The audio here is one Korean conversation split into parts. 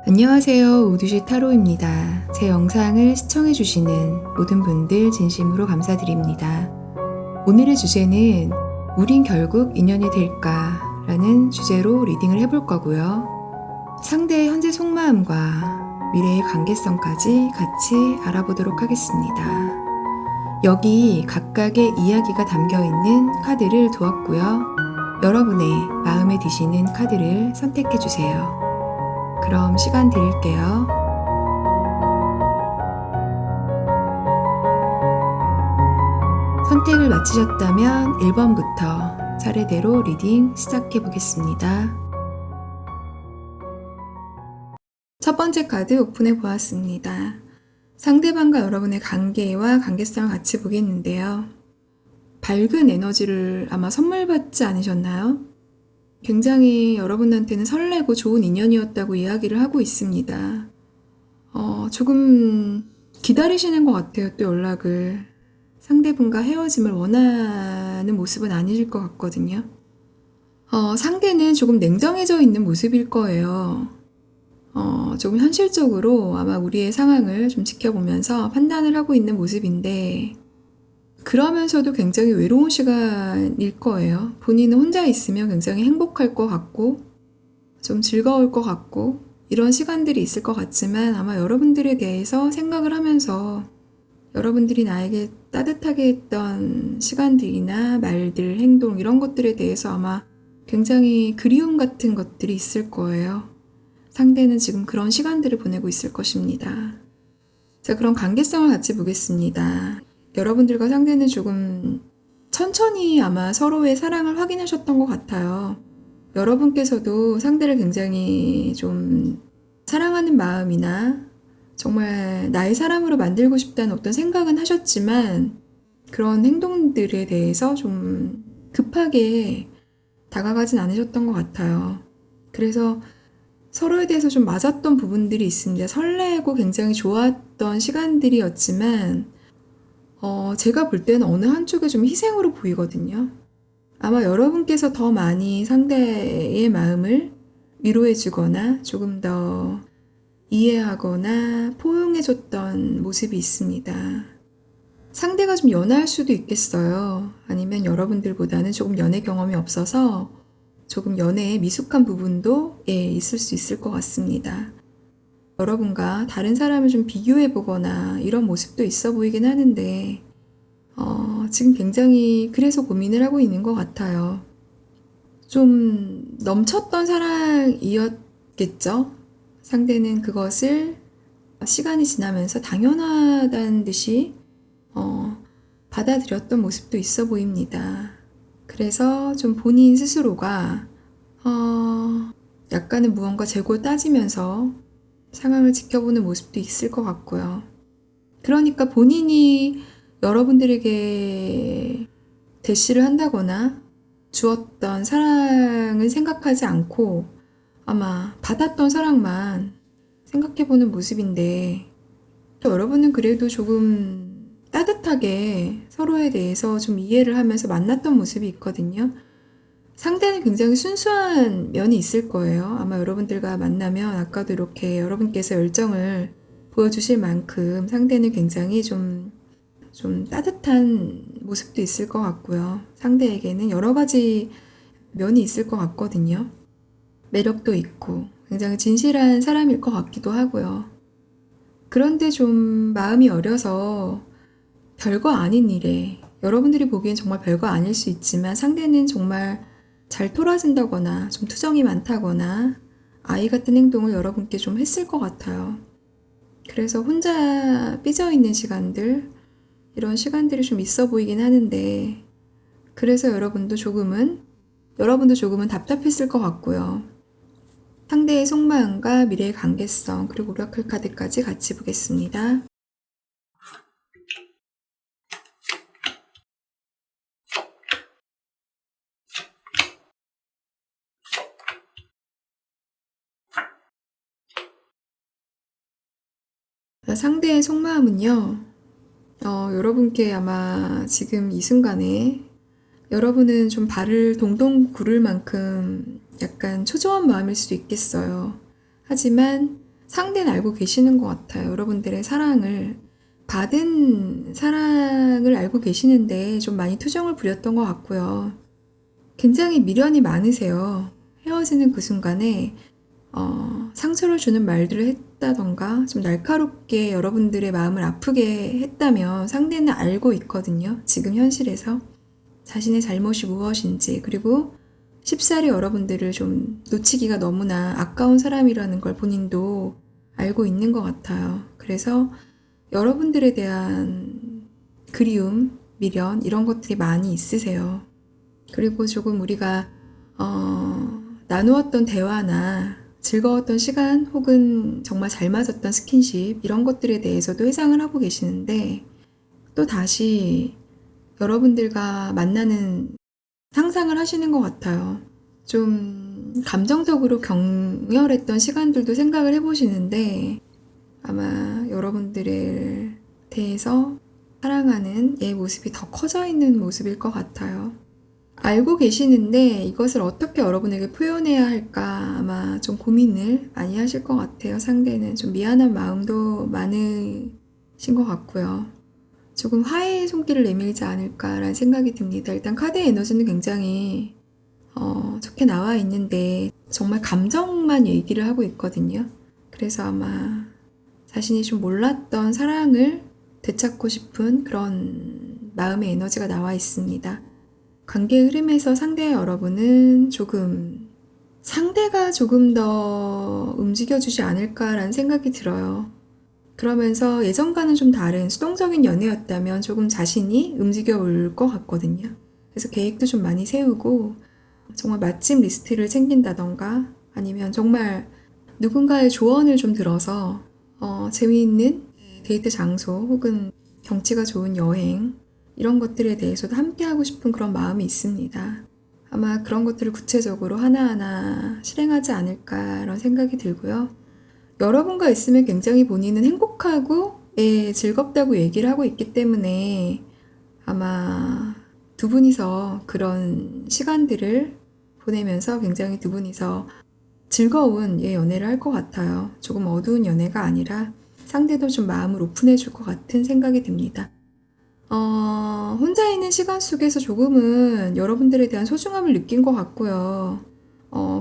안녕하세요. 우두시 타로입니다. 제 영상을 시청해주시는 모든 분들 진심으로 감사드립니다. 오늘의 주제는 우린 결국 인연이 될까? 라는 주제로 리딩을 해볼 거고요. 상대의 현재 속마음과 미래의 관계성까지 같이 알아보도록 하겠습니다. 여기 각각의 이야기가 담겨있는 카드를 두었고요. 여러분의 마음에 드시는 카드를 선택해주세요. 그럼 시간 드릴게요. 선택을 마치셨다면 1번부터 차례대로 리딩 시작해 보겠습니다. 첫 번째 카드 오픈해 보았습니다. 상대방과 여러분의 관계와 관계성을 같이 보겠는데요. 밝은 에너지를 아마 선물 받지 않으셨나요? 굉장히 여러분한테는 설레고 좋은 인연이었다고 이야기를 하고 있습니다. 조금 기다리시는 것 같아요, 또 연락을. 상대분과 헤어짐을 원하는 모습은 아니실 것 같거든요. 상대는 조금 냉정해져 있는 모습일 거예요. 조금 현실적으로 아마 우리의 상황을 좀 지켜보면서 판단을 하고 있는 모습인데, 그러면서도 굉장히 외로운 시간일 거예요. 본인은 혼자 있으면 굉장히 행복할 것 같고 좀 즐거울 것 같고 이런 시간들이 있을 것 같지만 아마 여러분들에 대해서 생각을 하면서 여러분들이 나에게 따뜻하게 했던 시간들이나 말들, 행동 이런 것들에 대해서 아마 굉장히 그리움 같은 것들이 있을 거예요. 상대는 지금 그런 시간들을 보내고 있을 것입니다. 자, 그럼 관계성을 같이 보겠습니다. 여러분들과 상대는 조금 천천히 아마 서로의 사랑을 확인하셨던 것 같아요. 여러분께서도 상대를 굉장히 좀 사랑하는 마음이나 정말 나의 사람으로 만들고 싶다는 어떤 생각은 하셨지만 그런 행동들에 대해서 좀 급하게 다가가진 않으셨던 것 같아요. 그래서 서로에 대해서 좀 맞았던 부분들이 있습니다. 설레고 굉장히 좋았던 시간들이었지만 제가 볼 때는 어느 한쪽에 좀 희생으로 보이거든요. 아마 여러분께서 더 많이 상대의 마음을 위로해주거나 조금 더 이해하거나 포용해줬던 모습이 있습니다. 상대가 좀 연하일 수도 있겠어요. 아니면 여러분들보다는 조금 연애 경험이 없어서 조금 연애에 미숙한 부분도 있을 수 있을 것 같습니다. 여러분과 다른 사람을 좀 비교해보거나 이런 모습도 있어 보이긴 하는데 지금 굉장히 그래서 고민을 하고 있는 것 같아요. 좀 넘쳤던 사랑이었겠죠? 상대는 그것을 시간이 지나면서 당연하다는 듯이 받아들였던 모습도 있어 보입니다. 그래서 좀 본인 스스로가 약간은 무언가 재고 따지면서 상황을 지켜보는 모습도 있을 것 같고요. 그러니까 본인이 여러분들에게 대시를 한다거나 주었던 사랑을 생각하지 않고 아마 받았던 사랑만 생각해보는 모습인데 여러분은 그래도 조금 따뜻하게 서로에 대해서 좀 이해를 하면서 만났던 모습이 있거든요. 상대는 굉장히 순수한 면이 있을 거예요. 아마 여러분들과 만나면 아까도 이렇게 여러분께서 열정을 보여주실 만큼 상대는 굉장히 좀 따뜻한 모습도 있을 것 같고요. 상대에게는 여러 가지 면이 있을 것 같거든요. 매력도 있고 굉장히 진실한 사람일 것 같기도 하고요. 그런데 좀 마음이 어려서 별거 아닌 일에 여러분들이 보기엔 정말 별거 아닐 수 있지만 상대는 정말 잘 토라진다거나 좀 투정이 많다거나 아이 같은 행동을 여러분께 좀 했을 것 같아요. 그래서 혼자 삐져있는 시간들 이런 시간들이 좀 있어 보이긴 하는데 그래서 여러분도 조금은 답답했을 것 같고요. 상대의 속마음과 미래의 관계성 그리고 오라클 카드까지 같이 보겠습니다. 상대의 속마음은요. 여러분께 아마 지금 이 순간에 여러분은 좀 발을 동동 구를 만큼 약간 초조한 마음일 수도 있겠어요. 하지만 상대는 알고 계시는 것 같아요. 여러분들의 사랑을, 받은 사랑을 알고 계시는데 좀 많이 투정을 부렸던 것 같고요. 굉장히 미련이 많으세요. 헤어지는 그 순간에 상처를 주는 말들을 했다던가 좀 날카롭게 여러분들의 마음을 아프게 했다면 상대는 알고 있거든요. 지금 현실에서 자신의 잘못이 무엇인지, 그리고 쉽사리 여러분들을 좀 놓치기가 너무나 아까운 사람이라는 걸 본인도 알고 있는 것 같아요. 그래서 여러분들에 대한 그리움, 미련 이런 것들이 많이 있으세요. 그리고 조금 우리가 나누었던 대화나 즐거웠던 시간 혹은 정말 잘 맞았던 스킨십 이런 것들에 대해서도 회상을 하고 계시는데, 또 다시 여러분들과 만나는 상상을 하시는 것 같아요. 좀 감정적으로 격렬했던 시간들도 생각을 해보시는데, 아마 여러분들에 대해서 사랑하는 얘의 모습이 더 커져 있는 모습일 것 같아요. 알고 계시는데 이것을 어떻게 여러분에게 표현해야 할까 아마 좀 고민을 많이 하실 것 같아요. 상대는 좀 미안한 마음도 많으신 것 같고요. 조금 화해의 손길을 내밀지 않을까라는 생각이 듭니다. 일단 카드의 에너지는 굉장히 좋게 나와 있는데 정말 감정만 얘기를 하고 있거든요. 그래서 아마 자신이 좀 몰랐던 사랑을 되찾고 싶은 그런 마음의 에너지가 나와 있습니다. 관계 흐름에서 상대의 여러분은 상대가 조금 더 움직여주지 않을까라는 생각이 들어요. 그러면서 예전과는 좀 다른 수동적인 연애였다면 조금 자신이 움직여 올 것 같거든요. 그래서 계획도 좀 많이 세우고 정말 맛집 리스트를 챙긴다던가 아니면 정말 누군가의 조언을 좀 들어서 재미있는 데이트 장소 혹은 경치가 좋은 여행 이런 것들에 대해서도 함께 하고 싶은 그런 마음이 있습니다. 아마 그런 것들을 구체적으로 하나하나 실행하지 않을까 이런 생각이 들고요. 여러분과 있으면 굉장히 본인은 행복하고 즐겁다고 얘기를 하고 있기 때문에 아마 두 분이서 그런 시간들을 보내면서 굉장히 두 분이서 즐거운 연애를 할 것 같아요. 조금 어두운 연애가 아니라 상대도 좀 마음을 오픈해 줄 것 같은 생각이 듭니다. 혼자 있는 시간 속에서 조금은 여러분들에 대한 소중함을 느낀 것 같고요.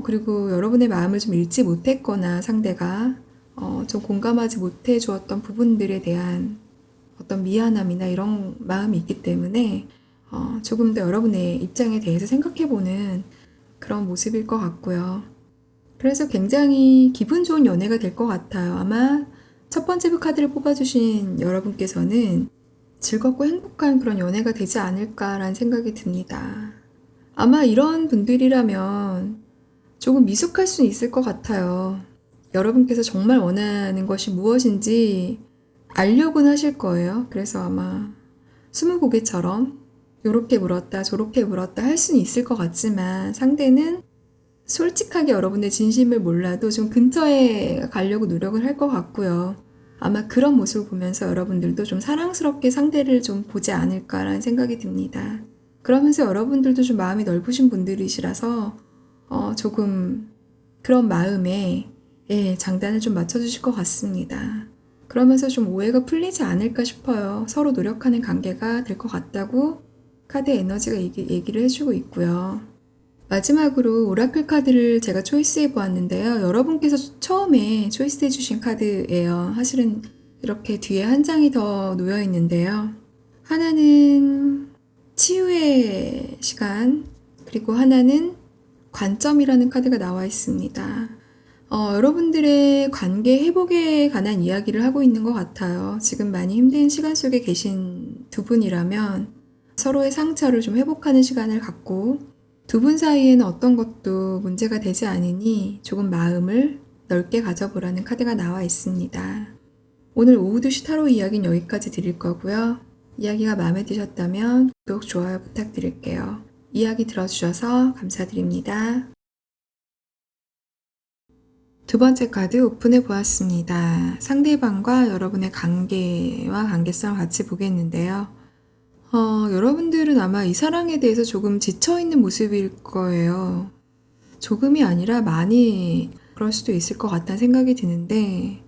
그리고 여러분의 마음을 좀 읽지 못했거나 상대가 좀 공감하지 못해 주었던 부분들에 대한 어떤 미안함이나 이런 마음이 있기 때문에 조금 더 여러분의 입장에 대해서 생각해보는 그런 모습일 것 같고요. 그래서 굉장히 기분 좋은 연애가 될 것 같아요. 아마 첫 번째 카드를 뽑아주신 여러분께서는 즐겁고 행복한 그런 연애가 되지 않을까라는 생각이 듭니다. 아마 이런 분들이라면 조금 미숙할 수 있을 것 같아요. 여러분께서 정말 원하는 것이 무엇인지 알려고는 하실 거예요. 그래서 아마 스무고개처럼 요렇게 물었다 저렇게 물었다 할 수는 있을 것 같지만 상대는 솔직하게 여러분의 진심을 몰라도 좀 근처에 가려고 노력을 할 것 같고요. 아마 그런 모습을 보면서 여러분들도 좀 사랑스럽게 상대를 좀 보지 않을까라는 생각이 듭니다. 그러면서 여러분들도 좀 마음이 넓으신 분들이시라서 조금 그런 마음에 장단을 좀 맞춰주실 것 같습니다. 그러면서 좀 오해가 풀리지 않을까 싶어요. 서로 노력하는 관계가 될 것 같다고 카드 에너지가 얘기를 해주고 있고요. 마지막으로 오라클 카드를 제가 초이스해 보았는데요. 여러분께서 처음에 초이스해 주신 카드예요. 사실은 이렇게 뒤에 한 장이 더 놓여 있는데요. 하나는 치유의 시간, 그리고 하나는 관점이라는 카드가 나와 있습니다. 여러분들의 관계 회복에 관한 이야기를 하고 있는 것 같아요. 지금 많이 힘든 시간 속에 계신 두 분이라면 서로의 상처를 좀 회복하는 시간을 갖고 두 분 사이에는 어떤 것도 문제가 되지 않으니 조금 마음을 넓게 가져보라는 카드가 나와 있습니다. 오늘 오후 2시 타로 이야기는 여기까지 드릴 거고요. 이야기가 마음에 드셨다면 구독, 좋아요 부탁드릴게요. 이야기 들어주셔서 감사드립니다. 두 번째 카드 오픈해 보았습니다. 상대방과 여러분의 관계와 관계성을 같이 보겠는데요. 여러분들은 아마 이 사랑에 대해서 조금 지쳐있는 모습일 거예요. 조금이 아니라 많이 그럴 수도 있을 것 같다는 생각이 드는데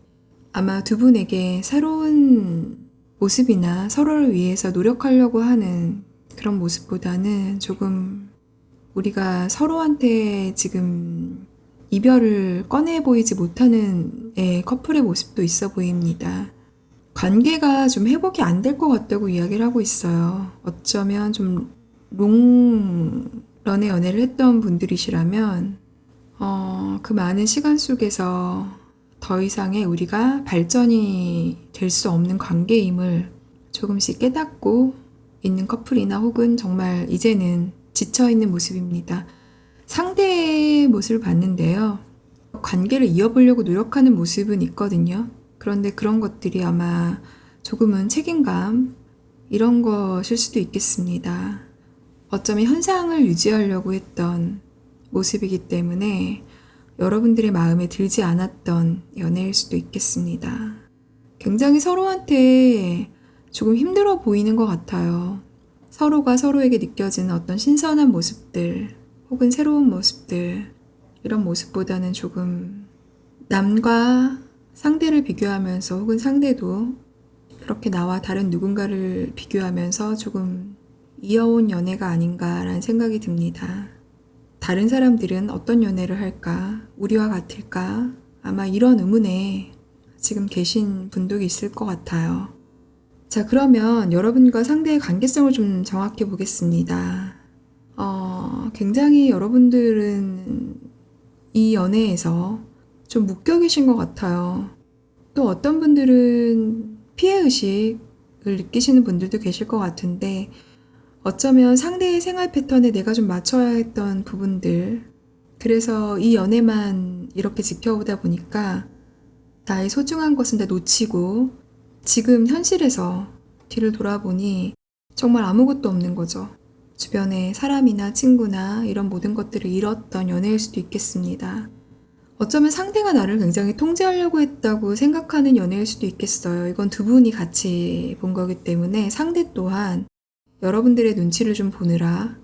아마 두 분에게 새로운 모습이나 서로를 위해서 노력하려고 하는 그런 모습보다는 조금 우리가 서로한테 지금 이별을 꺼내 보이지 못하는 커플의 모습도 있어 보입니다. 관계가 좀 회복이 안 될 것 같다고 이야기를 하고 있어요. 어쩌면 좀 롱런의 연애를 했던 분들이시라면 그 많은 시간 속에서 더 이상의 우리가 발전이 될 수 없는 관계임을 조금씩 깨닫고 있는 커플이나 혹은 정말 이제는 지쳐있는 모습입니다. 상대의 모습을 봤는데요. 관계를 이어보려고 노력하는 모습은 있거든요. 그런데 그런 것들이 아마 조금은 책임감 이런 것일 수도 있겠습니다. 어쩌면 현상을 유지하려고 했던 모습이기 때문에 여러분들의 마음에 들지 않았던 연애일 수도 있겠습니다. 굉장히 서로한테 조금 힘들어 보이는 것 같아요. 서로가 서로에게 느껴지는 어떤 신선한 모습들 혹은 새로운 모습들 이런 모습보다는 조금 남과 상대를 비교하면서 혹은 상대도 그렇게 나와 다른 누군가를 비교하면서 조금 이어온 연애가 아닌가라는 생각이 듭니다. 다른 사람들은 어떤 연애를 할까? 우리와 같을까? 아마 이런 의문에 지금 계신 분도 있을 것 같아요. 자, 그러면 여러분과 상대의 관계성을 좀 정확히 보겠습니다. 굉장히 여러분들은 이 연애에서 좀 묶여 계신 것 같아요. 또 어떤 분들은 피해의식을 느끼시는 분들도 계실 것 같은데 어쩌면 상대의 생활 패턴에 내가 좀 맞춰야 했던 부분들 그래서 이 연애만 이렇게 지켜오다 보니까 나의 소중한 것은 다 놓치고 지금 현실에서 뒤를 돌아보니 정말 아무것도 없는 거죠. 주변에 사람이나 친구나 이런 모든 것들을 잃었던 연애일 수도 있겠습니다. 어쩌면 상대가 나를 굉장히 통제하려고 했다고 생각하는 연애일 수도 있겠어요. 이건 두 분이 같이 본 거기 때문에 상대 또한 여러분들의 눈치를 좀 보느라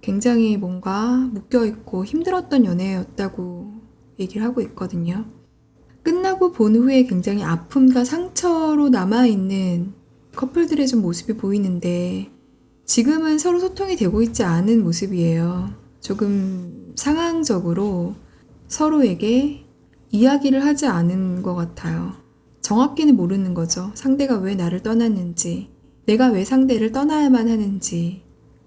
굉장히 뭔가 묶여있고 힘들었던 연애였다고 얘기를 하고 있거든요. 끝나고 본 후에 굉장히 아픔과 상처로 남아있는 커플들의 좀 모습이 보이는데 지금은 서로 소통이 되고 있지 않은 모습이에요. 조금 상황적으로 서로에게 이야기를 하지 않은 것 같아요. 정확히는 모르는 거죠. 상대가 왜 나를 떠났는지, 내가 왜 상대를 떠나야만 하는지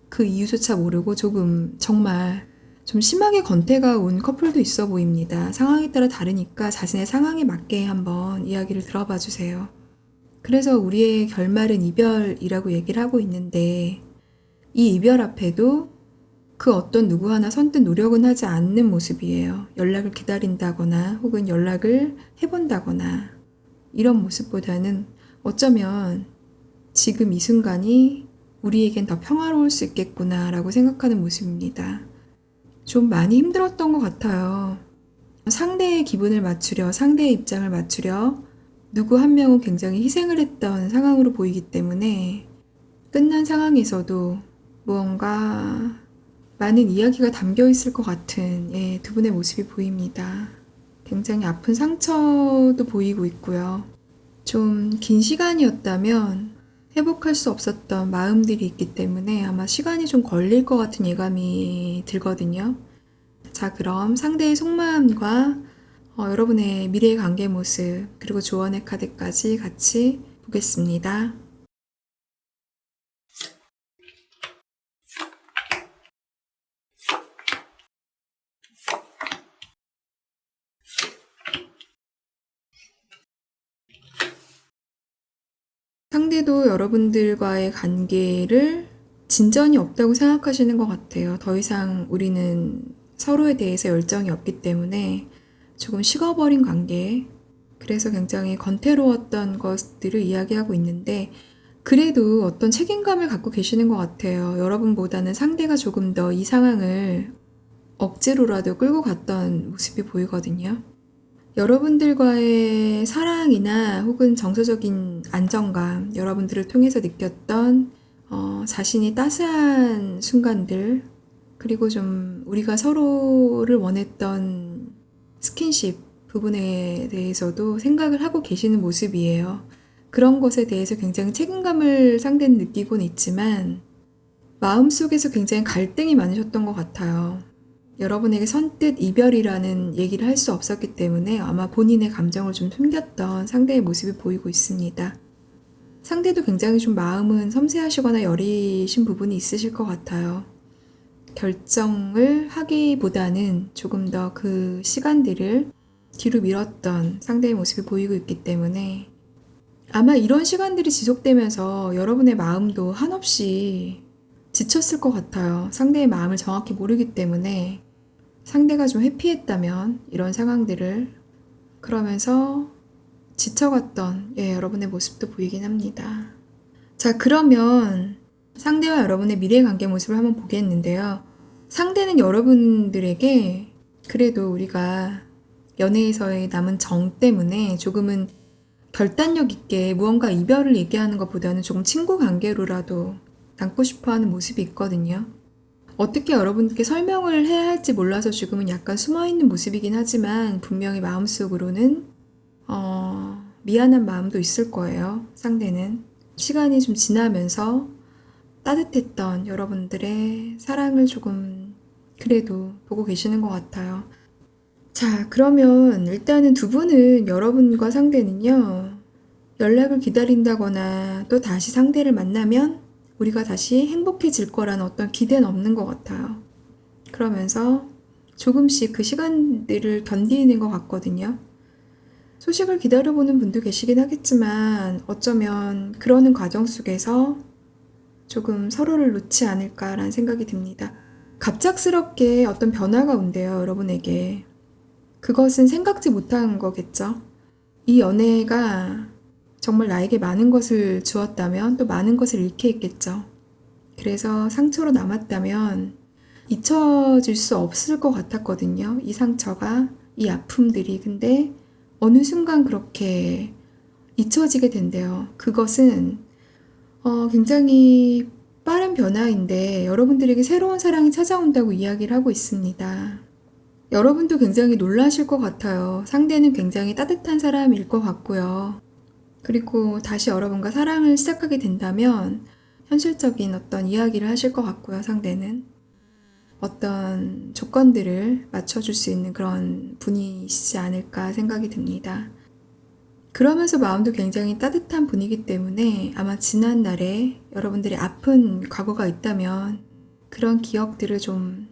그 이유조차 모르고 조금 정말 좀 심하게 권태가 온 커플도 있어 보입니다. 상황에 따라 다르니까 자신의 상황에 맞게 한번 이야기를 들어봐 주세요. 그래서 우리의 결말은 이별이라고 얘기를 하고 있는데 이 이별 앞에도 그 어떤 누구 하나 선뜻 노력은 하지 않는 모습이에요. 연락을 기다린다거나 혹은 연락을 해본다거나 이런 모습보다는 어쩌면 지금 이 순간이 우리에겐 더 평화로울 수 있겠구나라고 생각하는 모습입니다. 좀 많이 힘들었던 것 같아요. 상대의 기분을 맞추려, 상대의 입장을 맞추려 누구 한 명은 굉장히 희생을 했던 상황으로 보이기 때문에 끝난 상황에서도 무언가 많은 이야기가 담겨 있을 것 같은 두 분의 모습이 보입니다. 굉장히 아픈 상처도 보이고 있고요. 좀 긴 시간이었다면 회복할 수 없었던 마음들이 있기 때문에 아마 시간이 좀 걸릴 것 같은 예감이 들거든요. 자, 그럼 상대의 속마음과 여러분의 미래의 관계 모습 그리고 조언의 카드까지 같이 보겠습니다. 상대도 여러분들과의 관계를 진전이 없다고 생각하시는 것 같아요. 더 이상 우리는 서로에 대해서 열정이 없기 때문에 조금 식어버린 관계, 그래서 굉장히 권태로웠던 것들을 이야기하고 있는데 그래도 어떤 책임감을 갖고 계시는 것 같아요. 여러분보다는 상대가 조금 더 이 상황을 억지로라도 끌고 갔던 모습이 보이거든요. 여러분들과의 사랑이나 혹은 정서적인 안정감, 여러분들을 통해서 느꼈던 자신이 따스한 순간들, 그리고 좀 우리가 서로를 원했던 스킨십 부분에 대해서도 생각을 하고 계시는 모습이에요. 그런 것에 대해서 굉장히 책임감을 상대는 느끼고는 있지만 마음속에서 굉장히 갈등이 많으셨던 것 같아요. 여러분에게 선뜻 이별이라는 얘기를 할 수 없었기 때문에 아마 본인의 감정을 좀 숨겼던 상대의 모습이 보이고 있습니다. 상대도 굉장히 좀 마음은 섬세하시거나 여리신 부분이 있으실 것 같아요. 결정을 하기보다는 조금 더 그 시간들을 뒤로 미뤘던 상대의 모습이 보이고 있기 때문에 아마 이런 시간들이 지속되면서 여러분의 마음도 한없이 지쳤을 것 같아요. 상대의 마음을 정확히 모르기 때문에 상대가 좀 회피했다면 이런 상황들을 그러면서 지쳐갔던 여러분의 모습도 보이긴 합니다. 자, 그러면 상대와 여러분의 미래 관계 모습을 한번 보겠는데요. 상대는 여러분들에게 그래도 우리가 연애에서의 남은 정 때문에 조금은 결단력 있게 무언가 이별을 얘기하는 것보다는 조금 친구 관계로라도 남고 싶어 하는 모습이 있거든요. 어떻게 여러분께 설명을 해야 할지 몰라서 지금은 약간 숨어있는 모습이긴 하지만 분명히 마음속으로는 미안한 마음도 있을 거예요. 상대는. 시간이 좀 지나면서 따뜻했던 여러분들의 사랑을 조금 그래도 보고 계시는 것 같아요. 자, 그러면 일단은 두 분은 여러분과 상대는요, 연락을 기다린다거나 또 다시 상대를 만나면 우리가 다시 행복해질 거라는 어떤 기대는 없는 것 같아요. 그러면서 조금씩 그 시간들을 견디는 것 같거든요. 소식을 기다려보는 분도 계시긴 하겠지만 어쩌면 그러는 과정 속에서 조금 서로를 놓지 않을까라는 생각이 듭니다. 갑작스럽게 어떤 변화가 온대요, 여러분에게. 그것은 생각지 못한 거겠죠. 이 연애가 정말 나에게 많은 것을 주었다면 또 많은 것을 잃게 했겠죠. 그래서 상처로 남았다면 잊혀질 수 없을 것 같았거든요. 이 상처가, 이 아픔들이. 근데 어느 순간 그렇게 잊혀지게 된대요. 그것은 굉장히 빠른 변화인데 여러분들에게 새로운 사랑이 찾아온다고 이야기를 하고 있습니다. 여러분도 굉장히 놀라실 것 같아요. 상대는 굉장히 따뜻한 사람일 것 같고요. 그리고 다시 여러분과 사랑을 시작하게 된다면 현실적인 어떤 이야기를 하실 것 같고요. 상대는 어떤 조건들을 맞춰줄 수 있는 그런 분이시지 않을까 생각이 듭니다. 그러면서 마음도 굉장히 따뜻한 분이기 때문에 아마 지난 날에 여러분들이 아픈 과거가 있다면 그런 기억들을 좀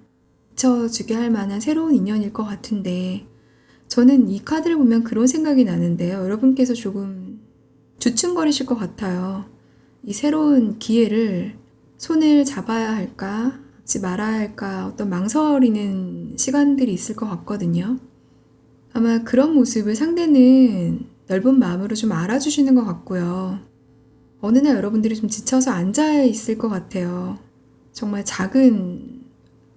잊혀주게 할 만한 새로운 인연일 것 같은데 저는 이 카드를 보면 그런 생각이 나는데요. 여러분께서 조금 주춤거리실 것 같아요. 이 새로운 기회를 손을 잡아야 할까, 잡지 말아야 할까 어떤 망설이는 시간들이 있을 것 같거든요. 아마 그런 모습을 상대는 넓은 마음으로 좀 알아주시는 것 같고요. 어느 날 여러분들이 좀 지쳐서 앉아 있을 것 같아요. 정말 작은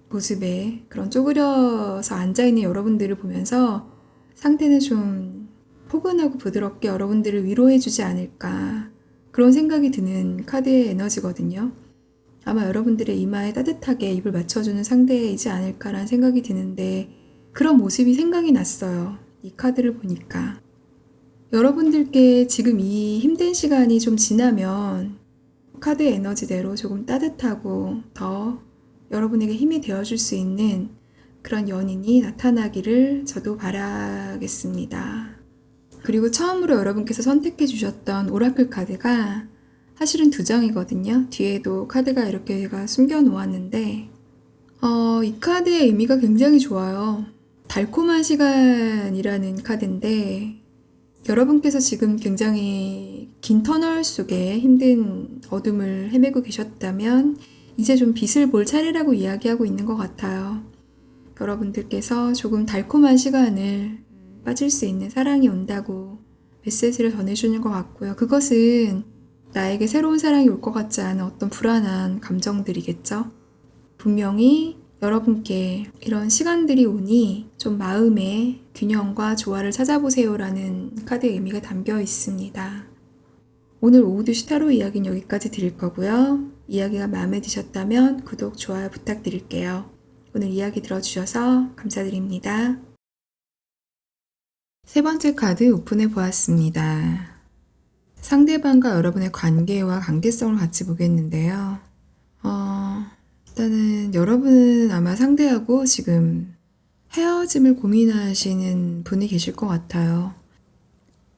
모습에 그런 쪼그려서 앉아있는 여러분들을 보면서 상대는 좀 포근하고 부드럽게 여러분들을 위로해주지 않을까 그런 생각이 드는 카드의 에너지거든요. 아마 여러분들의 이마에 따뜻하게 입을 맞춰주는 상대이지 않을까라는 생각이 드는데 그런 모습이 생각이 났어요. 이 카드를 보니까. 여러분들께 지금 이 힘든 시간이 좀 지나면 카드의 에너지대로 조금 따뜻하고 더 여러분에게 힘이 되어줄 수 있는 그런 연인이 나타나기를 저도 바라겠습니다. 그리고 처음으로 여러분께서 선택해 주셨던 오라클 카드가 사실은 2장이거든요. 뒤에도 카드가 이렇게 제가 숨겨 놓았는데 이 카드의 의미가 굉장히 좋아요. 달콤한 시간이라는 카드인데 여러분께서 지금 굉장히 긴 터널 속에 힘든 어둠을 헤매고 계셨다면 이제 좀 빛을 볼 차례라고 이야기하고 있는 것 같아요. 여러분들께서 조금 달콤한 시간을 빠질 수 있는 사랑이 온다고 메시지를 전해주는 것 같고요. 그것은 나에게 새로운 사랑이 올 것 같지 않은 어떤 불안한 감정들이겠죠. 분명히 여러분께 이런 시간들이 오니 좀 마음의 균형과 조화를 찾아보세요라는 카드의 의미가 담겨 있습니다. 오늘 오후 2시 타로 이야기는 여기까지 드릴 거고요. 이야기가 마음에 드셨다면 구독, 좋아요 부탁드릴게요. 오늘 이야기 들어주셔서 감사드립니다. 세 번째 카드 오픈해 보았습니다. 상대방과 여러분의 관계와 관계성을 같이 보겠는데요. 일단은 여러분은 아마 상대하고 지금 헤어짐을 고민하시는 분이 계실 것 같아요.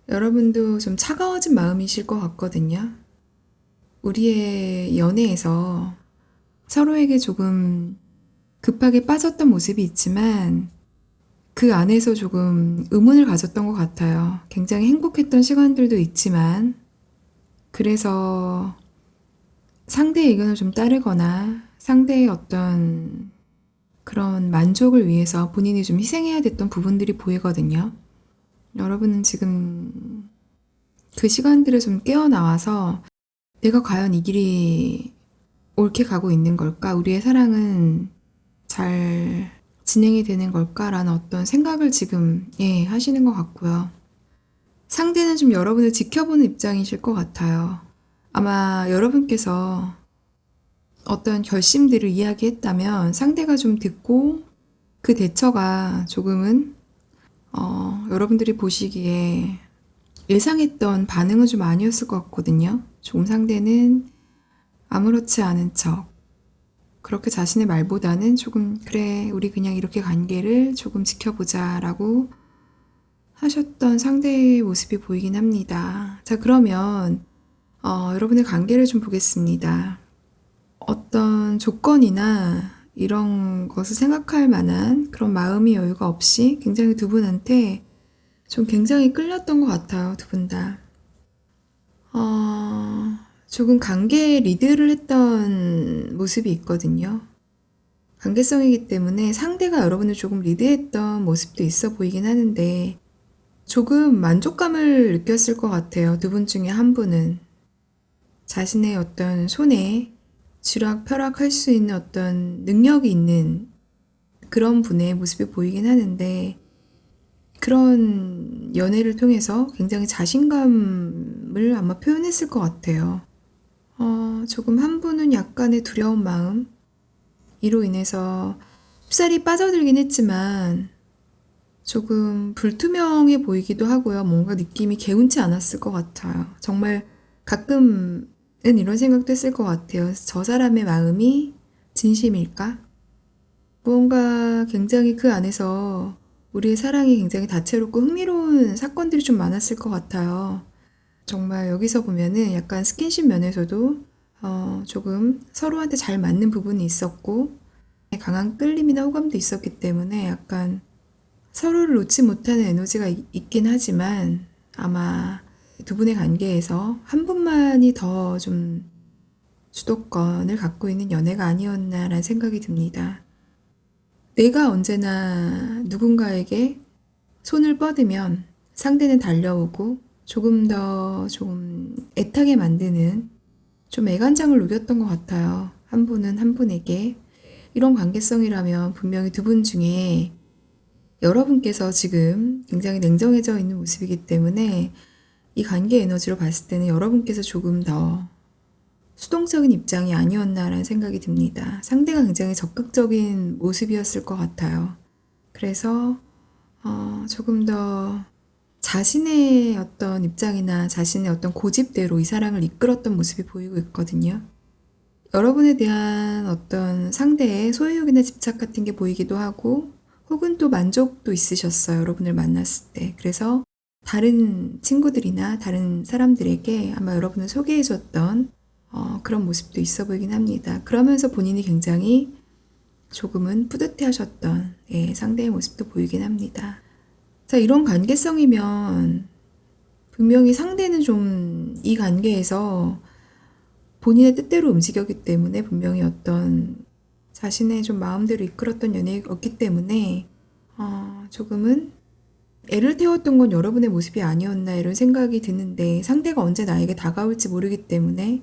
여러분도 좀 차가워진 마음이실 것 같거든요. 우리의 연애에서 서로에게 조금 급하게 빠졌던 모습이 있지만 그 안에서 조금 의문을 가졌던 것 같아요. 굉장히 행복했던 시간들도 있지만 그래서 상대의 의견을 좀 따르거나 상대의 어떤 그런 만족을 위해서 본인이 좀 희생해야 됐던 부분들이 보이거든요. 여러분은 지금 그 시간들을 좀 깨어나와서 내가 과연 이 길이 옳게 가고 있는 걸까? 우리의 사랑은 잘 진행이 되는 걸까라는 어떤 생각을 지금 하시는 것 같고요. 상대는 좀 여러분을 지켜보는 입장이실 것 같아요. 아마 여러분께서 어떤 결심들을 이야기했다면 상대가 좀 듣고 그 대처가 조금은 여러분들이 보시기에 예상했던 반응은 좀 아니었을 것 같거든요. 조금 상대는 아무렇지 않은 척 그렇게 자신의 말보다는 조금 그래 우리 그냥 이렇게 관계를 조금 지켜보자 라고 하셨던 상대의 모습이 보이긴 합니다. 자, 그러면 여러분의 관계를 좀 보겠습니다. 어떤 조건이나 이런 것을 생각할 만한 그런 마음의 여유가 없이 굉장히 두 분한테 좀 굉장히 끌렸던 것 같아요. 두 분 다. 조금 관계 리드를 했던 모습이 있거든요. 관계성이기 때문에 상대가 여러분을 조금 리드했던 모습도 있어 보이긴 하는데 조금 만족감을 느꼈을 것 같아요. 두 분 중에 한 분은 자신의 어떤 손에 쥐락펴락할 수 있는 어떤 능력이 있는 그런 분의 모습이 보이긴 하는데 그런 연애를 통해서 굉장히 자신감을 아마 표현했을 것 같아요. 조금 한 분은 약간의 두려운 마음, 이로 인해서 쉽사리 빠져들긴 했지만 조금 불투명해 보이기도 하고요. 뭔가 느낌이 개운치 않았을 것 같아요. 정말 가끔은 이런 생각도 했을 것 같아요. 저 사람의 마음이 진심일까? 무언가 굉장히 그 안에서 우리의 사랑이 굉장히 다채롭고 흥미로운 사건들이 좀 많았을 것 같아요. 정말 여기서 보면은 약간 스킨십 면에서도 조금 서로한테 잘 맞는 부분이 있었고 강한 끌림이나 호감도 있었기 때문에 약간 서로를 놓지 못하는 에너지가 있긴 하지만 아마 두 분의 관계에서 한 분만이 더 좀 주도권을 갖고 있는 연애가 아니었나라는 생각이 듭니다. 내가 언제나 누군가에게 손을 뻗으면 상대는 달려오고 조금 더 좀 애타게 만드는 좀 애간장을 녹였던 것 같아요. 한 분은 한 분에게. 이런 관계성이라면 분명히 두 분 중에 여러분께서 지금 굉장히 냉정해져 있는 모습이기 때문에 이 관계 에너지로 봤을 때는 여러분께서 조금 더 수동적인 입장이 아니었나라는 생각이 듭니다. 상대가 굉장히 적극적인 모습이었을 것 같아요. 그래서 조금 더 자신의 어떤 입장이나 자신의 어떤 고집대로 이 사랑을 이끌었던 모습이 보이고 있거든요. 여러분에 대한 어떤 상대의 소유욕이나 집착 같은 게 보이기도 하고 혹은 또 만족도 있으셨어요. 여러분을 만났을 때. 그래서 다른 친구들이나 다른 사람들에게 아마 여러분을 소개해줬던 그런 모습도 있어 보이긴 합니다. 그러면서 본인이 굉장히 조금은 뿌듯해 하셨던 상대의 모습도 보이긴 합니다. 자, 이런 관계성이면 분명히 상대는 좀 이 관계에서 본인의 뜻대로 움직였기 때문에 분명히 어떤 자신의 좀 마음대로 이끌었던 연애였기 때문에 조금은 애를 태웠던 건 여러분의 모습이 아니었나 이런 생각이 드는데 상대가 언제 나에게 다가올지 모르기 때문에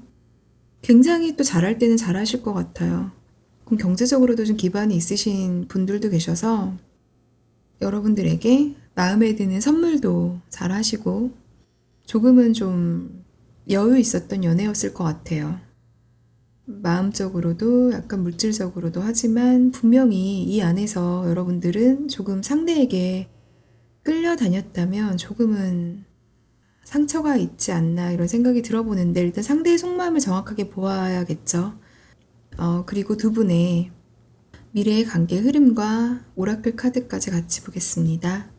굉장히 또 잘할 때는 잘하실 것 같아요. 그럼 경제적으로도 좀 기반이 있으신 분들도 계셔서 여러분들에게 마음에 드는 선물도 잘 하시고 조금은 좀 여유 있었던 연애였을 것 같아요. 마음적으로도 약간 물질적으로도 하지만 분명히 이 안에서 여러분들은 조금 상대에게 끌려다녔다면 조금은 상처가 있지 않나 이런 생각이 들어보는데 일단 상대의 속마음을 정확하게 보아야겠죠. 그리고 두 분의 미래의 관계 흐름과 오라클 카드까지 같이 보겠습니다.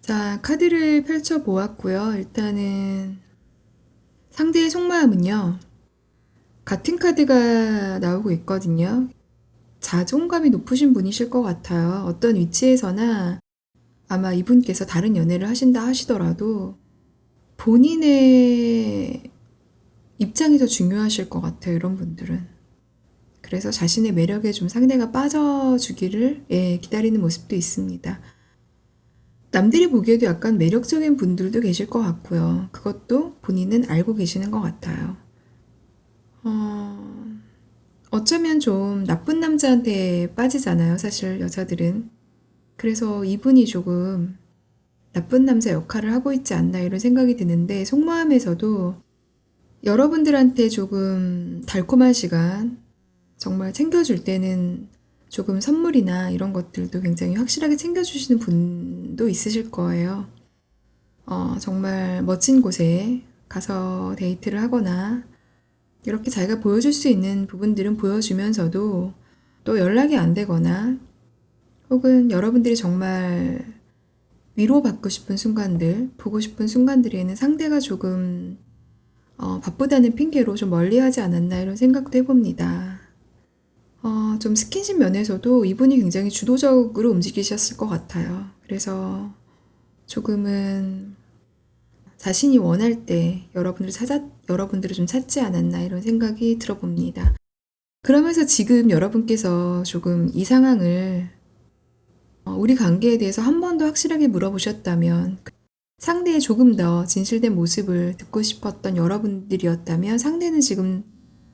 자, 카드를 펼쳐 보았고요. 일단은 상대의 속마음은요. 같은 카드가 나오고 있거든요. 자존감이 높으신 분이실 것 같아요. 어떤 위치에서나 아마 이분께서 다른 연애를 하신다 하시더라도 본인의 입장이 더 중요하실 것 같아요. 이런 분들은. 그래서 자신의 매력에 좀 상대가 빠져주기를 기다리는 모습도 있습니다. 남들이 보기에도 약간 매력적인 분들도 계실 것 같고요. 그것도 본인은 알고 계시는 것 같아요. 어쩌면 좀 나쁜 남자한테 빠지잖아요. 사실 여자들은. 그래서 이분이 조금 나쁜 남자 역할을 하고 있지 않나 이런 생각이 드는데 속마음에서도 여러분들한테 조금 달콤한 시간 정말 챙겨줄 때는 조금 선물이나 이런 것들도 굉장히 확실하게 챙겨주시는 분도 있으실 거예요. 정말 멋진 곳에 가서 데이트를 하거나 이렇게 자기가 보여줄 수 있는 부분들은 보여주면서도 또 연락이 안 되거나 혹은 여러분들이 정말 위로받고 싶은 순간들, 보고 싶은 순간들에는 상대가 조금 바쁘다는 핑계로 좀 멀리하지 않았나 이런 생각도 해봅니다. 좀 스킨십 면에서도 이분이 굉장히 주도적으로 움직이셨을 것 같아요. 그래서 조금은 자신이 원할 때 여러분들을 좀 찾지 않았나 이런 생각이 들어봅니다. 그러면서 지금 여러분께서 조금 이 상황을 우리 관계에 대해서 한 번 더 확실하게 물어보셨다면 상대의 조금 더 진실된 모습을 듣고 싶었던 여러분들이었다면 상대는 지금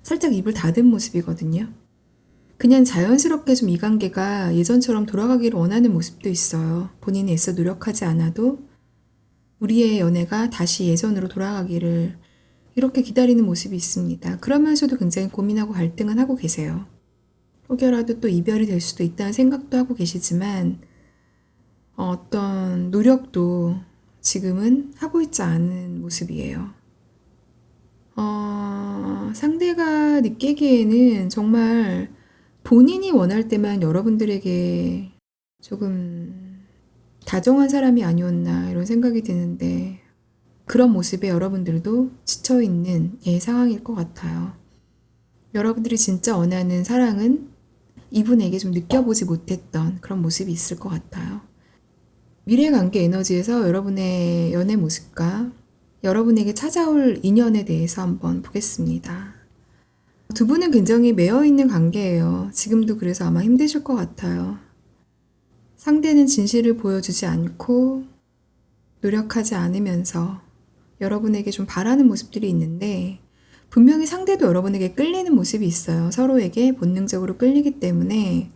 살짝 입을 닫은 모습이거든요. 그냥 자연스럽게 좀 이 관계가 예전처럼 돌아가기를 원하는 모습도 있어요. 본인이 애써 노력하지 않아도 우리의 연애가 다시 예전으로 돌아가기를 이렇게 기다리는 모습이 있습니다. 그러면서도 굉장히 고민하고 갈등은 하고 계세요. 혹여라도 또 이별이 될 수도 있다는 생각도 하고 계시지만 어떤 노력도 지금은 하고 있지 않은 모습이에요. 상대가 느끼기에는 정말 본인이 원할 때만 여러분들에게 조금 다정한 사람이 아니었나 이런 생각이 드는데 그런 모습에 여러분들도 지쳐있는 상황일 것 같아요. 여러분들이 진짜 원하는 사랑은 이분에게 좀 느껴보지 못했던 그런 모습이 있을 것 같아요. 미래관계 에너지에서 여러분의 연애 모습과 여러분에게 찾아올 인연에 대해서 한번 보겠습니다. 두 분은 굉장히 매여있는 관계예요. 지금도 그래서 아마 힘드실 것 같아요. 상대는 진실을 보여주지 않고 노력하지 않으면서 여러분에게 좀 바라는 모습들이 있는데 분명히 상대도 여러분에게 끌리는 모습이 있어요. 서로에게 본능적으로 끌리기 때문에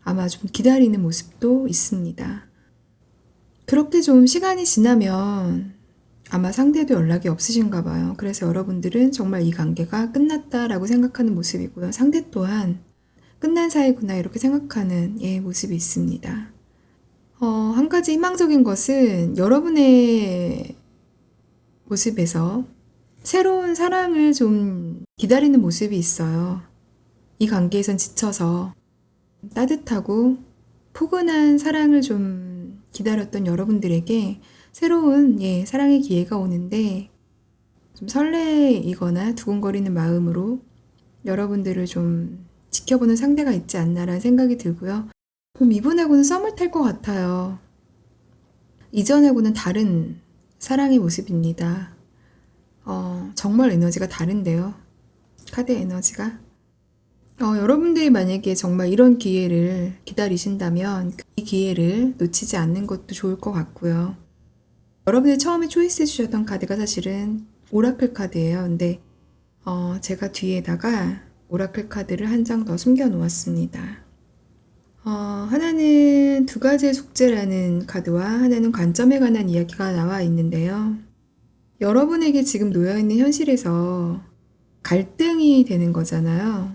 아마 좀 기다리는 모습도 있습니다. 그렇게 좀 시간이 지나면 아마 상대도 연락이 없으신가 봐요. 그래서 여러분들은 정말 이 관계가 끝났다라고 생각하는 모습이고요. 상대 또한 끝난 사이구나 이렇게 생각하는 모습이 있습니다. 한 가지 희망적인 것은 여러분의 모습에서 새로운 사랑을 좀 기다리는 모습이 있어요. 이 관계에선 지쳐서 따뜻하고 포근한 사랑을 좀 기다렸던 여러분들에게 새로운 사랑의 기회가 오는데 좀 설레이거나 두근거리는 마음으로 여러분들을 좀 지켜보는 상대가 있지 않나라는 생각이 들고요. 그럼 이분하고는 썸을 탈 것 같아요. 이전하고는 다른 사랑의 모습입니다. 정말 에너지가 다른데요. 카드 에너지가. 여러분들이 만약에 정말 이런 기회를 기다리신다면 이 기회를 놓치지 않는 것도 좋을 것 같고요. 여러분이 처음에 초이스해 주셨던 카드가 사실은 오라클 카드예요. 근데 제가 뒤에다가 오라클 카드를 한 장 더 숨겨 놓았습니다. 하나는 두 가지의 숙제라는 카드와 하나는 관점에 관한 이야기가 나와 있는데요. 여러분에게 지금 놓여있는 현실에서 갈등이 되는 거잖아요.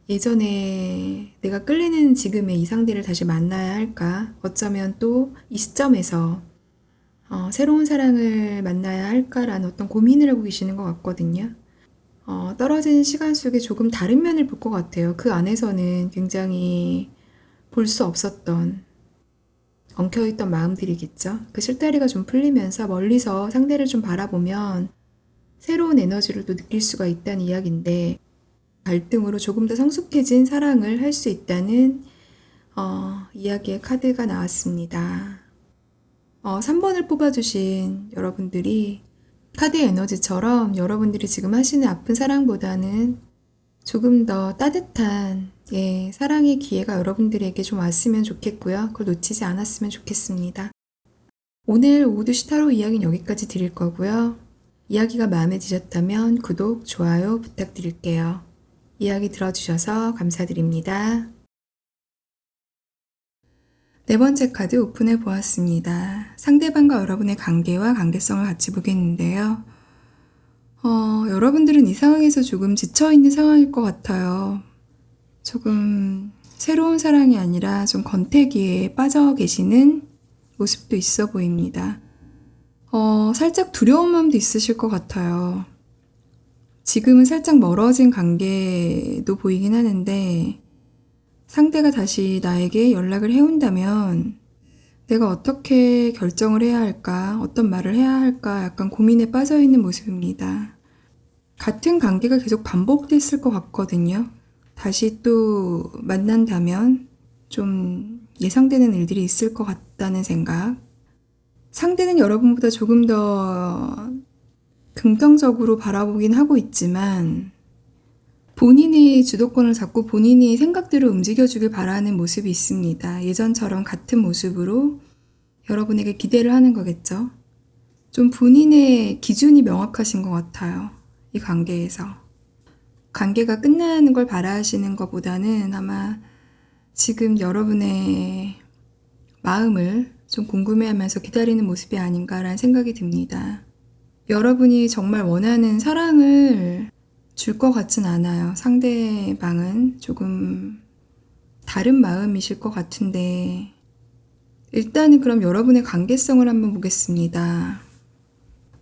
예전에 내가 끌리는 지금의 이 상대를 다시 만나야 할까? 어쩌면 또 이 시점에서 새로운 사랑을 만나야 할까라는 어떤 고민을 하고 계시는 것 같거든요. 떨어진 시간 속에 조금 다른 면을 볼 것 같아요. 그 안에서는 굉장히 볼 수 없었던 엉켜있던 마음들이겠죠. 그 실다리가 좀 풀리면서 멀리서 상대를 좀 바라보면 새로운 에너지를 또 느낄 수가 있다는 이야기인데, 갈등으로 조금 더 성숙해진 사랑을 할 수 있다는 이야기의 카드가 나왔습니다. 3번을 뽑아주신 여러분들이 카드의 에너지처럼 여러분들이 지금 하시는 아픈 사랑보다는 조금 더 따뜻한 사랑의 기회가 여러분들에게 좀 왔으면 좋겠고요. 그걸 놓치지 않았으면 좋겠습니다. 오늘 오두시 타로 이야기는 여기까지 드릴 거고요. 이야기가 마음에 드셨다면 구독, 좋아요 부탁드릴게요. 이야기 들어주셔서 감사드립니다. 네 번째 카드 오픈해 보았습니다. 상대방과 여러분의 관계와 관계성을 같이 보겠는데요. 여러분들은 이 상황에서 조금 지쳐있는 상황일 것 같아요. 조금 새로운 사랑이 아니라 좀 권태기에 빠져 계시는 모습도 있어 보입니다. 살짝 두려운 마음도 있으실 것 같아요. 지금은 살짝 멀어진 관계도 보이긴 하는데, 상대가 다시 나에게 연락을 해온다면 내가 어떻게 결정을 해야 할까, 어떤 말을 해야 할까 약간 고민에 빠져 있는 모습입니다. 같은 관계가 계속 반복됐을 것 같거든요. 다시 또 만난다면 좀 예상되는 일들이 있을 것 같다는 생각. 상대는 여러분보다 조금 더 긍정적으로 바라보긴 하고 있지만 본인이 주도권을 잡고 본인이 생각대로 움직여주길 바라는 모습이 있습니다. 예전처럼 같은 모습으로 여러분에게 기대를 하는 거겠죠. 좀 본인의 기준이 명확하신 것 같아요. 이 관계에서. 관계가 끝나는 걸 바라시는 것보다는 아마 지금 여러분의 마음을 좀 궁금해하면서 기다리는 모습이 아닌가라는 생각이 듭니다. 여러분이 정말 원하는 사랑을 줄 것 같진 않아요. 상대방은 조금 다른 마음이실 것 같은데, 일단은 그럼 여러분의 관계성을 한번 보겠습니다.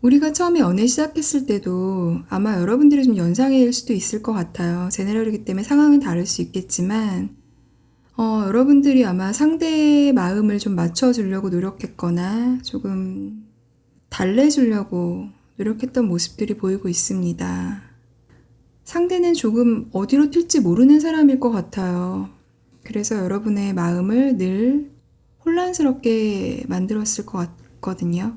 우리가 처음에 연애 시작했을 때도 아마 여러분들이 좀 연상일 수도 있을 것 같아요. 제네럴이기 때문에 상황은 다를 수 있겠지만 여러분들이 아마 상대의 마음을 좀 맞춰주려고 노력했거나 조금 달래주려고 노력했던 모습들이 보이고 있습니다. 상대는 조금 어디로 튈지 모르는 사람일 것 같아요. 그래서 여러분의 마음을 늘 혼란스럽게 만들었을 것 같거든요.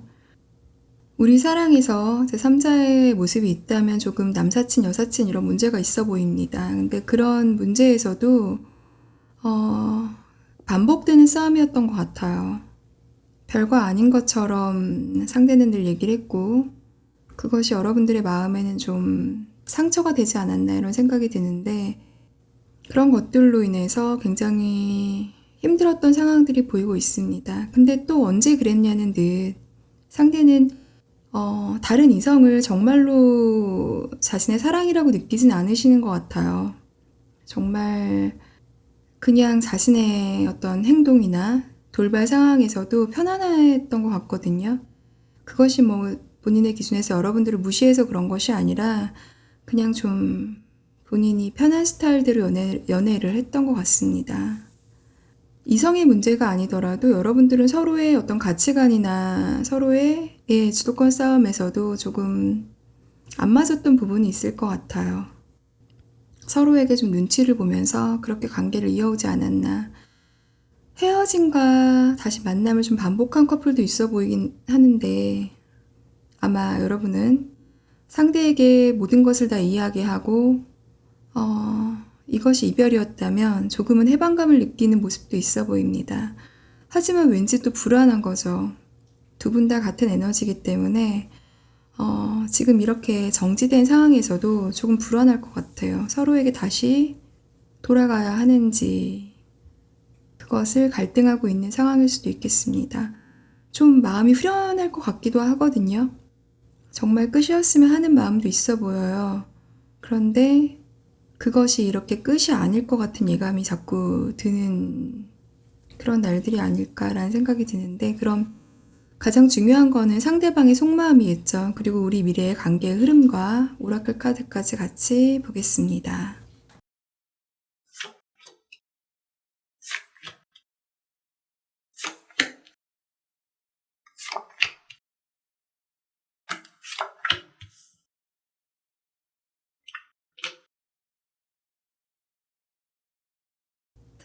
우리 사랑에서 제3자의 모습이 있다면 조금 남사친, 여사친 이런 문제가 있어 보입니다. 근데 그런 문제에서도 반복되는 싸움이었던 것 같아요. 별거 아닌 것처럼 상대는 늘 얘기를 했고, 그것이 여러분들의 마음에는 좀 상처가 되지 않았나 이런 생각이 드는데, 그런 것들로 인해서 굉장히 힘들었던 상황들이 보이고 있습니다. 근데 또 언제 그랬냐는 듯 상대는 다른 이성을 정말로 자신의 사랑이라고 느끼진 않으시는 것 같아요. 정말 그냥 자신의 어떤 행동이나 돌발 상황에서도 편안했던 것 같거든요. 그것이 뭐 본인의 기준에서 여러분들을 무시해서 그런 것이 아니라 그냥 좀 본인이 편한 스타일대로 연애를 했던 것 같습니다. 이성의 문제가 아니더라도 여러분들은 서로의 어떤 가치관이나 서로의 주도권 싸움에서도 조금 안 맞았던 부분이 있을 것 같아요. 서로에게 좀 눈치를 보면서 그렇게 관계를 이어오지 않았나. 헤어짐과 다시 만남을 좀 반복한 커플도 있어 보이긴 하는데, 아마 여러분은 상대에게 모든 것을 다 이야기하고 이것이 이별이었다면 조금은 해방감을 느끼는 모습도 있어 보입니다. 하지만 왠지 또 불안한 거죠. 두 분 다 같은 에너지이기 때문에 지금 이렇게 정지된 상황에서도 조금 불안할 것 같아요. 서로에게 다시 돌아가야 하는지, 것을 갈등하고 있는 상황일 수도 있겠습니다. 좀 마음이 후련할 것 같기도 하거든요. 정말 끝이었으면 하는 마음도 있어 보여요. 그런데 그것이 이렇게 끝이 아닐 것 같은 예감이 자꾸 드는 그런 날들이 아닐까라는 생각이 드는데, 그럼 가장 중요한 거는 상대방의 속마음이겠죠. 그리고 우리 미래의 관계의 흐름과 오라클 카드까지 같이 보겠습니다.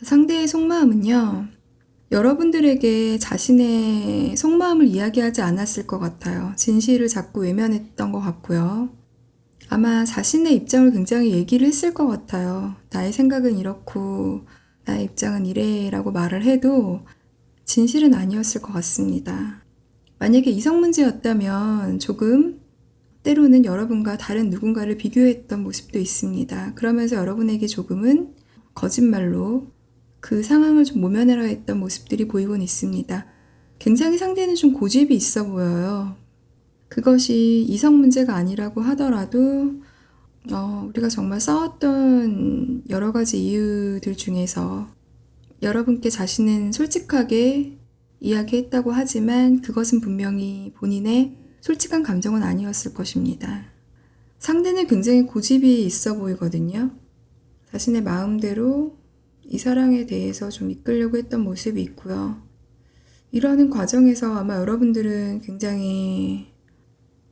상대의 속마음은요, 여러분들에게 자신의 속마음을 이야기하지 않았을 것 같아요. 진실을 자꾸 외면했던 것 같고요. 아마 자신의 입장을 굉장히 얘기를 했을 것 같아요. 나의 생각은 이렇고 나의 입장은 이래 라고 말을 해도 진실은 아니었을 것 같습니다. 만약에 이성 문제였다면 조금 때로는 여러분과 다른 누군가를 비교했던 모습도 있습니다. 그러면서 여러분에게 조금은 거짓말로 그 상황을 좀 모면하려 했던 모습들이 보이곤 있습니다. 굉장히 상대는 좀 고집이 있어 보여요. 그것이 이성 문제가 아니라고 하더라도 우리가 정말 싸웠던 여러 가지 이유들 중에서 여러분께 자신은 솔직하게 이야기했다고 하지만 그것은 분명히 본인의 솔직한 감정은 아니었을 것입니다. 상대는 굉장히 고집이 있어 보이거든요. 자신의 마음대로 이 사랑에 대해서 좀 이끌려고 했던 모습이 있고요. 이러는 과정에서 아마 여러분들은 굉장히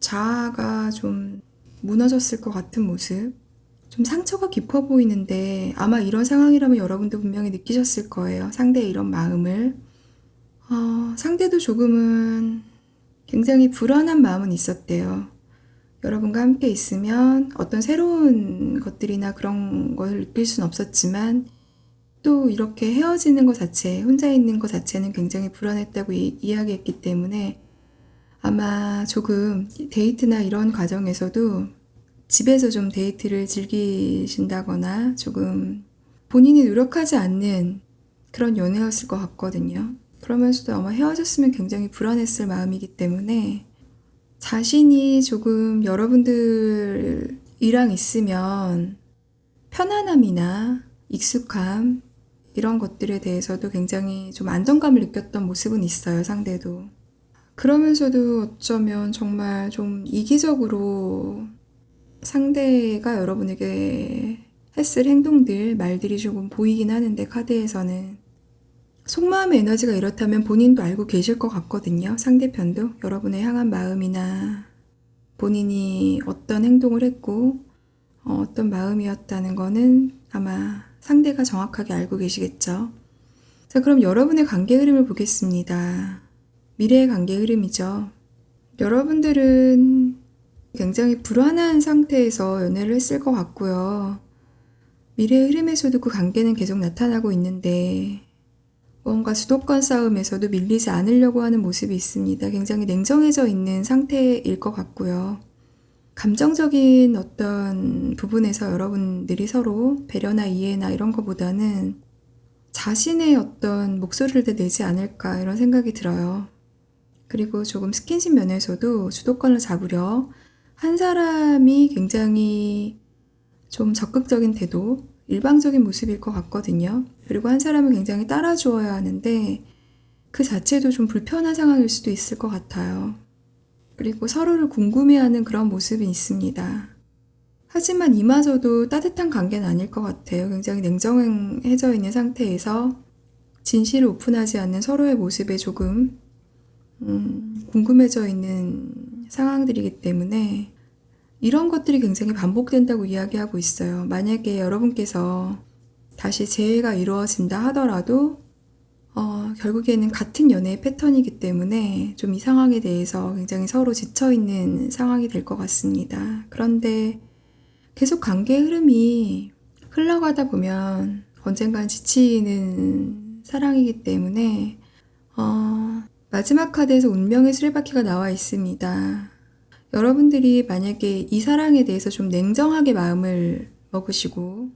자아가 좀 무너졌을 것 같은 모습, 좀 상처가 깊어 보이는데 아마 이런 상황이라면 여러분도 분명히 느끼셨을 거예요. 상대의 이런 마음을. 상대도 조금은 굉장히 불안한 마음은 있었대요. 여러분과 함께 있으면 어떤 새로운 것들이나 그런 걸 느낄 수는 없었지만 또 이렇게 헤어지는 것 자체, 혼자 있는 것 자체는 굉장히 불안했다고 이야기했기 때문에 아마 조금 데이트나 이런 과정에서도 집에서 좀 데이트를 즐기신다거나 조금 본인이 노력하지 않는 그런 연애였을 것 같거든요. 그러면서도 아마 헤어졌으면 굉장히 불안했을 마음이기 때문에 자신이 조금 여러분들이랑 있으면 편안함이나 익숙함 이런 것들에 대해서도 굉장히 좀 안정감을 느꼈던 모습은 있어요, 상대도. 그러면서도 어쩌면 정말 좀 이기적으로 상대가 여러분에게 했을 행동들, 말들이 조금 보이긴 하는데 카드에서는 속마음의 에너지가 이렇다면 본인도 알고 계실 것 같거든요. 상대편도 여러분의 향한 마음이나 본인이 어떤 행동을 했고 어떤 마음이었다는 거는 아마 상대가 정확하게 알고 계시겠죠. 자, 그럼 여러분의 관계 흐름을 보겠습니다. 미래의 관계 흐름이죠. 여러분들은 굉장히 불안한 상태에서 연애를 했을 것 같고요. 미래의 흐름에서도 그 관계는 계속 나타나고 있는데 뭔가 주도권 싸움에서도 밀리지 않으려고 하는 모습이 있습니다. 굉장히 냉정해져 있는 상태일 것 같고요. 감정적인 어떤 부분에서 여러분들이 서로 배려나 이해나 이런 것보다는 자신의 어떤 목소리를 내지 않을까 이런 생각이 들어요. 그리고 조금 스킨십 면에서도 주도권을 잡으려 한 사람이 굉장히 좀 적극적인 태도, 일방적인 모습일 것 같거든요. 그리고 한 사람은 굉장히 따라주어야 하는데 그 자체도 좀 불편한 상황일 수도 있을 것 같아요. 그리고 서로를 궁금해하는 그런 모습이 있습니다. 하지만 이마저도 따뜻한 관계는 아닐 것 같아요. 굉장히 냉정해져 있는 상태에서 진실을 오픈하지 않는 서로의 모습에 조금 궁금해져 있는 상황들이기 때문에 이런 것들이 굉장히 반복된다고 이야기하고 있어요. 만약에 여러분께서 다시 재회가 이루어진다 하더라도 결국에는 같은 연애의 패턴이기 때문에 좀 이 상황에 대해서 굉장히 서로 지쳐있는 상황이 될 것 같습니다. 그런데 계속 관계의 흐름이 흘러가다 보면 언젠간 지치는 사랑이기 때문에 마지막 카드에서 운명의 수레바퀴가 나와 있습니다. 여러분들이 만약에 이 사랑에 대해서 좀 냉정하게 마음을 먹으시고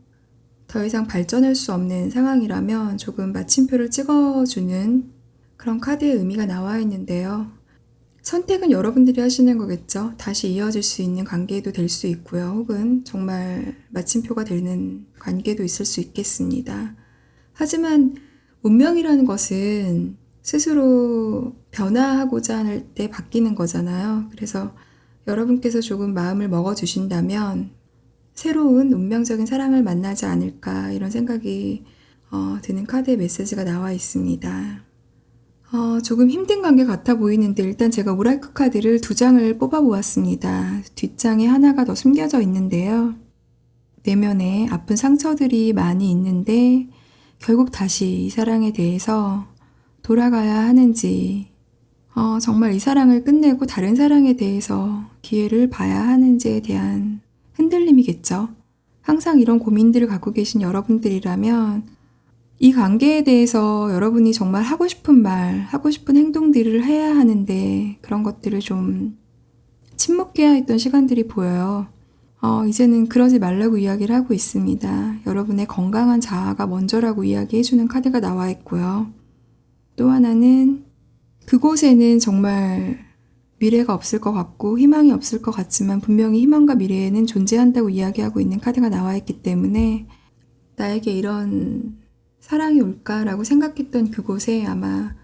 더 이상 발전할 수 없는 상황이라면 조금 마침표를 찍어주는 그런 카드의 의미가 나와 있는데요. 선택은 여러분들이 하시는 거겠죠. 다시 이어질 수 있는 관계도 될 수 있고요. 혹은 정말 마침표가 되는 관계도 있을 수 있겠습니다. 하지만 운명이라는 것은 스스로 변화하고자 할 때 바뀌는 거잖아요. 그래서 여러분께서 조금 마음을 먹어주신다면 새로운 운명적인 사랑을 만나지 않을까 이런 생각이 드는 카드의 메시지가 나와 있습니다. 조금 힘든 관계 같아 보이는데 일단 제가 오라클 카드를 2장을 뽑아 보았습니다. 뒷장에 하나가 더 숨겨져 있는데요. 내면에 아픈 상처들이 많이 있는데 결국 다시 이 사랑에 대해서 돌아가야 하는지, 정말 이 사랑을 끝내고 다른 사랑에 대해서 기회를 봐야 하는지에 대한 흔들림이겠죠. 항상 이런 고민들을 갖고 계신 여러분들이라면 이 관계에 대해서 여러분이 정말 하고 싶은 말, 하고 싶은 행동들을 해야 하는데 그런 것들을 좀 침묵해야 했던 시간들이 보여요. 이제는 그러지 말라고 이야기를 하고 있습니다. 여러분의 건강한 자아가 먼저라고 이야기해주는 카드가 나와 있고요. 또 하나는 그곳에는 정말 미래가 없을 것 같고 희망이 없을 것 같지만 분명히 희망과 미래에는 존재한다고 이야기하고 있는 카드가 나와 있기 때문에 나에게 이런 사랑이 올까라고 생각했던 그곳에 아마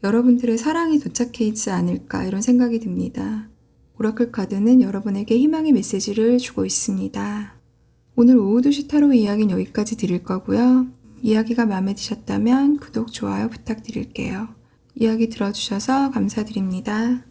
여러분들의 사랑이 도착해 있지 않을까 이런 생각이 듭니다. 오라클 카드는 여러분에게 희망의 메시지를 주고 있습니다. 오늘 오후 2시 타로 이야기는 여기까지 드릴 거고요. 이야기가 마음에 드셨다면 구독, 좋아요 부탁드릴게요. 이야기 들어주셔서 감사드립니다.